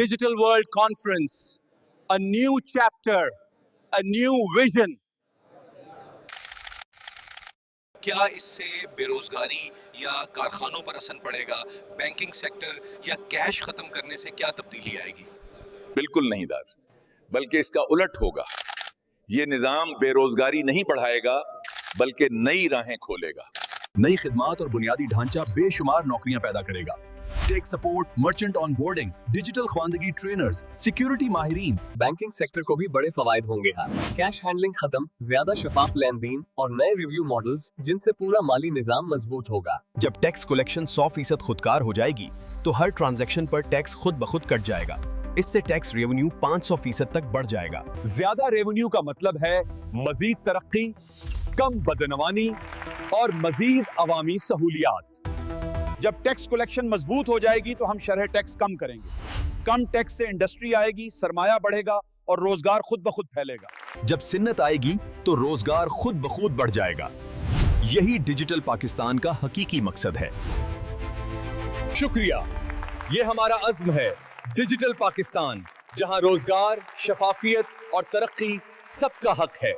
Digital World Conference, a new chapter, a new vision. کیا اس سے بیروزگاری یا کارخانوں پر اثر پڑے گا؟ بینکنگ سیکٹر یا کیش ختم کرنے سے کیا تبدیلی آئے گی؟ بالکل نہیں دار، بلکہ اس کا الٹ ہوگا۔ یہ نظام بے روزگاری نہیں بڑھائے گا بلکہ نئی راہیں کھولے گا۔ نئی خدمات اور بنیادی ڈھانچہ بے شمار نوکریاں پیدا کرے گا۔ ٹیک سپورٹ، مرچنٹ آن بورڈنگ، ڈیجیٹل خواندگی ٹرینرز، سیکیورٹی ماہرین۔ بینکنگ سیکٹر کو بھی بڑے فوائد ہوں گے۔ کیش ہینڈلنگ ختم، زیادہ شفاف لین دین اور نئے ریویو ماڈلز جن سے پورا مالی نظام مضبوط ہوگا۔ جب ٹیکس کلیکشن 100% خودکار ہو جائے گی تو ہر ٹرانزیکشن پر ٹیکس خود بخود کٹ جائے گا۔ اس سے ٹیکس ریونیو 500% تک بڑھ جائے گا۔ زیادہ ریونیو کا مطلب ہے مزید ترقی، کم بدعنوانی اور مزید عوامی سہولیات۔ جب ٹیکس کلیکشن مضبوط ہو جائے گی تو ہم شرح ٹیکس کم کریں گے۔ کم ٹیکس سے انڈسٹری آئے گی، سرمایہ بڑھے گا اور روزگار خود بخود پھیلے گا۔ جب سنت آئے گی تو روزگار خود بخود بڑھ جائے گا۔ یہی ڈیجیٹل پاکستان کا حقیقی مقصد ہے۔ شکریہ، یہ ہمارا عزم ہے، ڈیجیٹل پاکستان، جہاں روزگار، شفافیت اور ترقی سب کا حق ہے۔